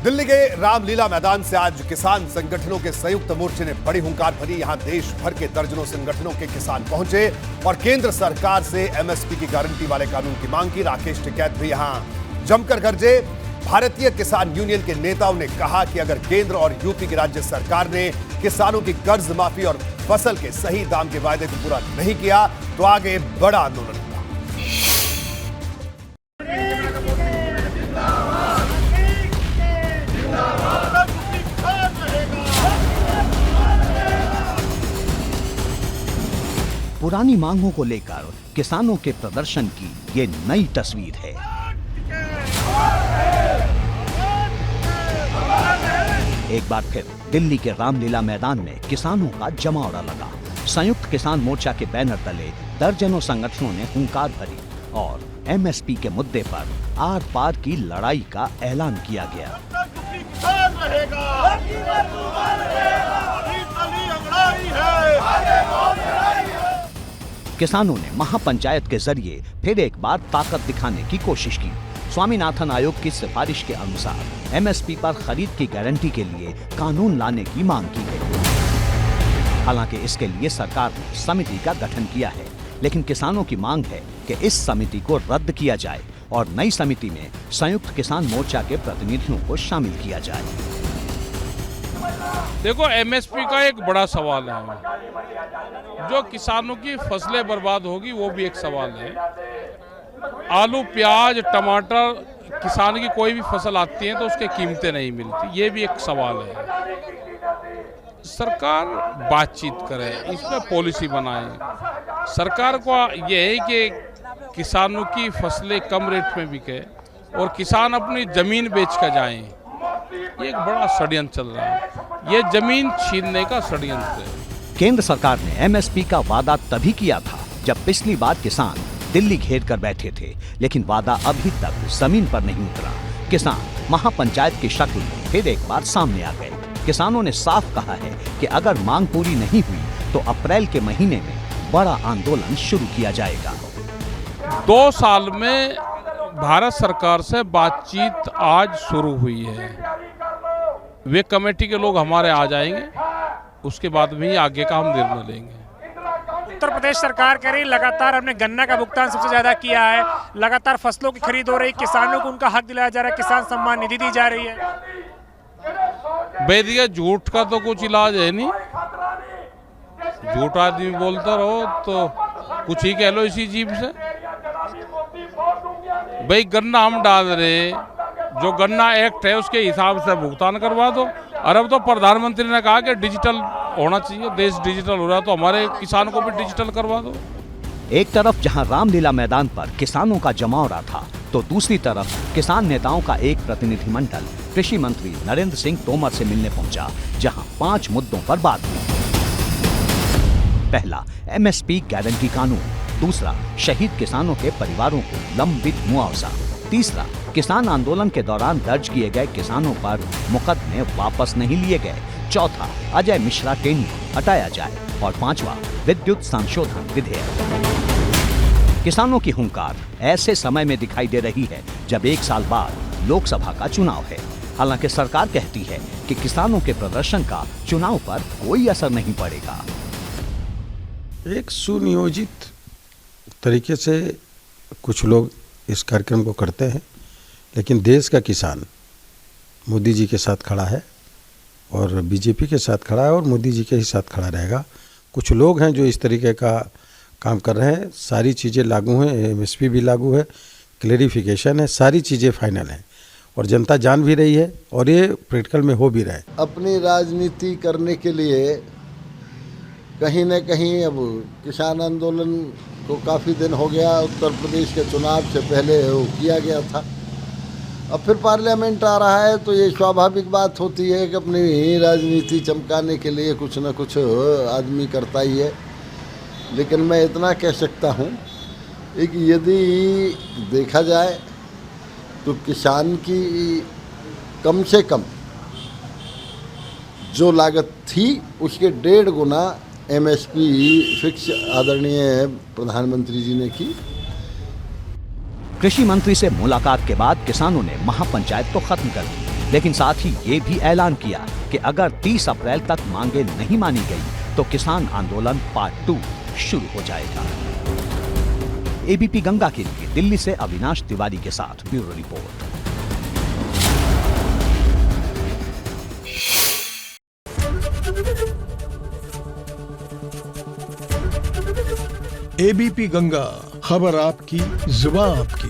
दिल्ली के रामलीला मैदान से आज किसान संगठनों के संयुक्त मोर्चे ने बड़ी हुंकार भरी। यहां देश भर के दर्जनों संगठनों के किसान पहुंचे और केंद्र सरकार से एमएसपी की गारंटी वाले कानून की मांग की। राकेश टिकैत भी यहां जमकर गरजे। भारतीय किसान यूनियन के नेताओं ने कहा कि अगर केंद्र और यूपी की राज्य सरकार ने किसानों की कर्ज माफी और फसल के सही दाम के वायदे को पूरा नहीं किया तो आगे बड़ा आंदोलन होगा। पुरानी मांगों को लेकर किसानों के प्रदर्शन की ये नई तस्वीर है। एक बार फिर दिल्ली के रामलीला मैदान में किसानों का जमावड़ा लगा। संयुक्त किसान मोर्चा के बैनर तले दर्जनों संगठनों ने हुंकार भरी और एमएसपी के मुद्दे पर आर पार की लड़ाई का ऐलान किया गया। किसानों ने महापंचायत के जरिए फिर एक बार ताकत दिखाने की कोशिश की। स्वामीनाथन आयोग की सिफारिश के अनुसार एमएसपी पर खरीद की गारंटी के लिए कानून लाने की मांग की गई। हालांकि इसके लिए सरकार ने समिति का गठन किया है, लेकिन किसानों की मांग है कि इस समिति को रद्द किया जाए और नई समिति में संयुक्त किसान मोर्चा के प्रतिनिधियों को शामिल किया जाए। देखो, एमएसपी का एक बड़ा सवाल है। जो किसानों की फसलें बर्बाद होगी वो भी एक सवाल है। आलू, प्याज, टमाटर, किसान की कोई भी फसल आती है तो उसकी कीमतें नहीं मिलती, ये भी एक सवाल है। सरकार बातचीत करे, इसमें पॉलिसी बनाए। सरकार को ये है कि किसानों की फसलें कम रेट में बिके और किसान अपनी जमीन बेच कर जाएं। ये एक बड़ा षड्यंत्र चल रहा है, ये जमीन छीनने का षड्यंत्र है। केंद्र सरकार ने एमएसपी का वादा तभी किया था जब पिछली बार किसान दिल्ली घेर कर बैठे थे, लेकिन वादा अभी तक जमीन पर नहीं उतरा। किसान महापंचायत की शक्ल में फिर एक बार सामने आ गए। किसानों ने साफ कहा है कि अगर मांग पूरी नहीं हुई तो अप्रैल के महीने में बड़ा आंदोलन शुरू किया जाएगा। 2 साल में भारत सरकार से बातचीत आज शुरू हुई है। वे कमेटी के लोग हमारे आ जाएंगे, उसके बाद में ही आगे का हम निर्णय लेंगे। उत्तर प्रदेश सरकार कह रही लगातार हमने गन्ना का भुगतान सबसे ज्यादा किया है, लगातार फसलों की खरीद हो रही, किसानों को उनका हक दिलाया जा रहा है, किसान सम्मान निधि दी जा रही है। भैया, झूठ का तो कुछ इलाज है नहीं। झूठ आदमी बोलता रहो तो कुछ ही कह लो इसी जीभ से। भाई, गन्ना हम डाल रहे, जो गन्ना एक्ट है उसके हिसाब से भुगतान करवा दो। और अब तो प्रधानमंत्री ने कहा कि डिजिटल होना चाहिए, देश डिजिटल हो रहा है तो हमारे किसान को भी डिजिटल करवा दो। एक तरफ जहां रामलीला मैदान पर किसानों का जमावड़ा था, तो दूसरी तरफ किसान नेताओं का एक प्रतिनिधिमंडल कृषि मंत्री नरेंद्र सिंह तोमर से मिलने पहुंचा, जहां 5 मुद्दों पर बात हुई। पहला, एमएसपी गारंटी कानून। दूसरा, शहीद किसानों के परिवारों को लंबित मुआवजा। तीसरा, किसान आंदोलन के दौरान दर्ज किए गए किसानों पर मुकदमे वापस नहीं लिए गए। चौथा, अजय मिश्रा टेंडर हटाया जाए। और 5वां, विद्युत संशोधन विधेयक। किसानों की हुंकार ऐसे समय में दिखाई दे रही है जब 1 साल बाद लोकसभा का चुनाव है। हालांकि सरकार कहती है कि किसानों के प्रदर्शन का चुनाव पर कोई असर नहीं पड़ेगा। एक सुनियोजित तरीके से कुछ लोग इस कार्यक्रम को करते हैं, लेकिन देश का किसान मोदी जी के साथ खड़ा है और बीजेपी के साथ खड़ा है और मोदी जी के ही साथ खड़ा रहेगा। कुछ लोग हैं जो इस तरीके का काम कर रहे हैं। सारी चीज़ें लागू हैं, एमएसपी भी लागू है, क्लेरिफिकेशन है, सारी चीज़ें फाइनल हैं और जनता जान भी रही है और ये प्रैक्टिकल में हो भी रहा है। अपनी राजनीति करने के लिए कहीं न कहीं अब किसान आंदोलन को काफ़ी दिन हो गया, उत्तर प्रदेश के चुनाव से पहले वो किया गया था। अब फिर पार्लियामेंट आ रहा है तो ये स्वाभाविक बात होती है कि अपनी राजनीति चमकाने के लिए कुछ न कुछ आदमी करता ही है। लेकिन मैं इतना कह सकता हूँ कि यदि देखा जाए तो किसान की कम से कम जो लागत थी उसके 1.5 गुना एमएसपी फिक्स आदरणीय प्रधानमंत्री जी ने की। कृषि मंत्री से मुलाकात के बाद किसानों ने महापंचायत तो खत्म कर दी, लेकिन साथ ही ये भी ऐलान किया कि अगर 30 अप्रैल तक मांगे नहीं मानी गई तो किसान आंदोलन पार्ट 2 शुरू हो जाएगा। एबीपी गंगा के लिए दिल्ली से अविनाश तिवारी के साथ ब्यूरो रिपोर्ट। एबीपी गंगा, खबर आपकी, जुबान आपकी।